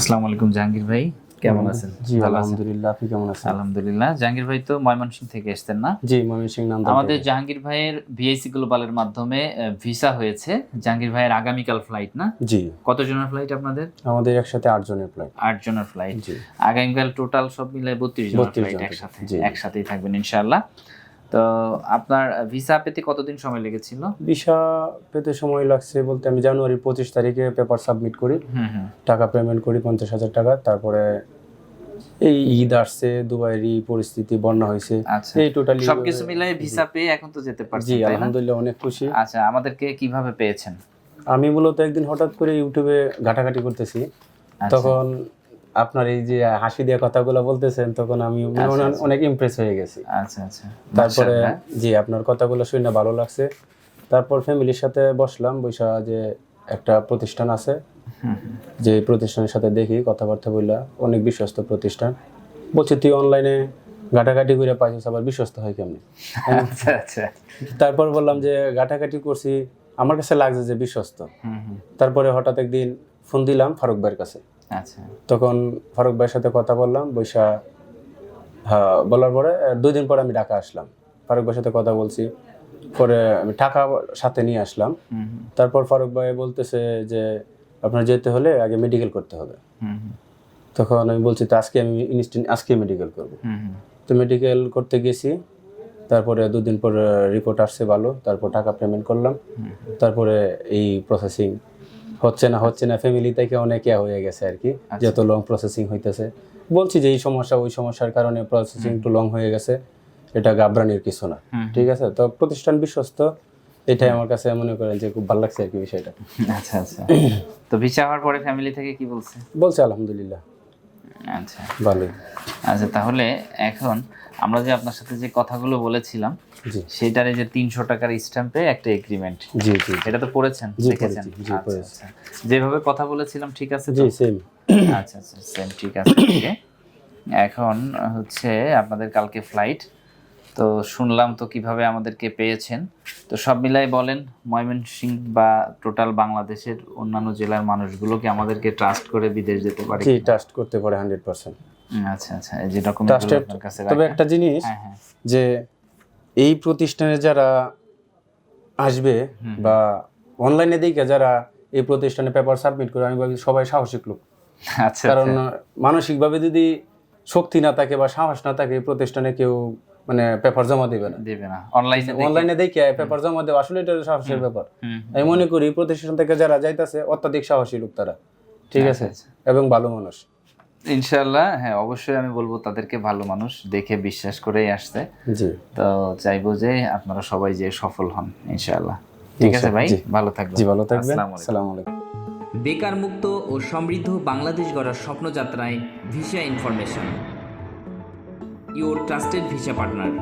আসসালামু আলাইকুম জাহাঙ্গীর ভাই, কেমন আছেন? জি আলহামদুলিল্লাহ, আপনি কেমন আছেন? আলহামদুলিল্লাহ। জাহাঙ্গীর ভাই তো ময়মনসিংহ থেকে এসেছেন না? জি, ময়মনসিংহ নান্দাইল আমাদের থেকে। জাহাঙ্গীর ভাইয়ের ভিআইসি গ্লোবালের মাধ্যমে ভিসা হয়েছে। জাহাঙ্গীর ভাইয়ের আগামীকাল ফ্লাইট না? জি, কতজনের ফ্লাইট আপনাদের? আমাদের একসাথে 8 জনের ফ্লাইট। 8 জনের ফ্লাইট। জি, আগামীকাল টোটাল সব মিলে 32 জনের 32 ফ্লাইট জন একসাথে। জি। একসাথেই থাকবেন ইনশাআল্লাহ। তো আপনার ভিসা পেতে কতদিন সময় লেগেছিল? ভিসা পেতে সময় লাগছে বলতে আমি জানুয়ারি 25 তারিখে পেপার সাবমিট করি, হুম। টাকা পেমেন্ট করি 50,000 টাকা। তারপরে এই ঈদ আসছে, দুবাইয়ের এই পরিস্থিতি, বন্যা হয়েছে, আচ্ছা, এই টোটালি সবকিছু মিলাই ভিসা পেয়ে এখন তো যেতে জি পারছেন, তাই না? আলহামদুলিল্লাহ অনেক খুশি। আচ্ছা, আমাদেরকে কিভাবে পেয়েছেন? আমি মূলত একদিন হঠাৎ করে ইউটিউবে ঘাটাঘাটি করতেছি, আচ্ছা। তখন আপনার এই যে হাসি দিয়ে কথাগুলো বলতেছেন, তখন আমি অনেক ইমপ্রেস হয়ে গেছি। আচ্ছা। তারপরে মাশাআল্লাহ। জি আপনার কথাগুলো শুনে ভালো লাগছে। তারপর ফ্যামিলির সাথে বসলাম, বৈশা যে একটা প্রতিষ্ঠান আছে, যে প্রতিষ্ঠানের সাথে দেখি কথাবার্তা বললা, অনেক বিশ্বস্ত প্রতিষ্ঠান। বলছে তুই অনলাইনে ঘাটাঘাটি করে পাইছিস, আবার বিশ্বস্ত হয় কেমনি? আচ্ছা। তারপর বললাম যে ঘাটাঘাটি করছি, আমার কাছে লাগছে যে বিশ্বস্ত। তারপরে হঠাৎ একদিন ফোন দিলাম ফারুক ভাইয়ের কাছে। আচ্ছা। তখন ফারুক ভাইয়ের সাথে কথা বললাম, বৈশা হ্যাঁ বলার পরে 2 দিন পর আমি ঢাকা আসলাম, ফারুক ভাইয়ের সাথে কথা বলছি, পরে আমি টাকা সাথে নিয়ে আসলাম। তারপর ফারুক ভাই বলতেছে যে আপনার যেতে হলে আগে মেডিকেল করতে হবে। তখন আমি বলছি তো আজকে আমি আজকে মেডিকেল করব। তো মেডিকেল করতে গেছি, তারপরে 2 দিন পর রিপোর্ট আসছে ভালো, তারপর টাকা পেমেন্ট করলাম। তারপরে এই প্রসেসিং হচ্ছে না ফ্যামিলি থেকে অনেক হয়ে গেছে আর কি, যত লং প্রসেসিং হইতেছে। বলছি যে এই সমস্যা ওই সমস্যার কারণে প্রসেসিং একটু লং হয়ে গেছে, এটা ঘাবড়ানির কিছু না, ঠিক আছে। তো প্রতিষ্ঠান বিশ্বস্ত, এটাই আমার কাছে মনে করেন যে খুব ভালো লাগছে আর কি বিষয়টা। আচ্ছা। তো ভিসা হওয়ার পরে ফ্যামিলি থেকে কি বলছে? বলছে আলহামদুলিল্লাহ আচ্ছা। ভালোই। আচ্ছা, তাহলে এখন আমরা যে আপনার সাথে যে কথাগুলো বলেছিলাম, জি সেটার এই যে 300 টাকার স্ট্যাম্পে একটা এগ্রিমেন্ট, জি জি এটা তো পড়েছেন, জি দেখেছেন? পড়েছি, জি পড়েছি। আচ্ছা। যেভাবে কথা বলেছিলাম ঠিক আছে তো? জি সেম। আচ্ছা, সেম, ঠিক আছে। ওকে। এখন হচ্ছে আপনাদের কালকে ফ্লাইট, তো শুনলাম তো কিভাবে আমাদেরকে পেয়েছেন। তো সব মিলাই বলেন, ময়মনসিংহ বা টোটাল বাংলাদেশের অন্যান্য জেলার মানুষগুলো কি আমাদেরকে ট্রাস্ট করে বিদেশ যেতে পারে? জি ট্রাস্ট করতে পারে 100%। আচ্ছা, এই যে ডকুমেন্টগুলো আপনার কাছে তবে রাখা। একটা জিনিস, হ্যাঁ। যে এই প্রতিষ্ঠানে যারা আসবে বা অনলাইনে দেখে যারা এই প্রতিষ্ঠানে পেপার সাবমিট করে, আমি ভাবি সবাই সাহসিক লোক। আচ্ছা। কারণ মানসিকভাবে যদি শক্তি না থাকে বা সাহস না থাকে, এই প্রতিষ্ঠানে কেউ মানে পেপার জমা দিবে না। অনলাইনে দেখে পেপার জমা দেওয়া আসলে এটা সাহসের ব্যাপার। আমি মনে করি প্রতিষ্ঠান থেকে যারা যাইতাছে অত্যাধিক সাহসী লোক তারা, ঠিক আছে, এবং ভালো মানুষ। ইনশাআল্লাহ, হ্যাঁ অবশ্যই আমি বলবো তাদেরকে ভালো মানুষ দেখে বিশ্বাস করেই আসছে। জি, তো চাইবো যে আপনারা সবাই যে সফল হন ইনশাআল্লাহ। ঠিক আছে ভাই, ভালো থাকবেন। জি ভালো থাকবেন। আসসালামু আলাইকুম। বেকার মুক্ত ও সমৃদ্ধ বাংলাদেশ গড়ার স্বপ্নযাত্রায় visa information, your trusted visa partner.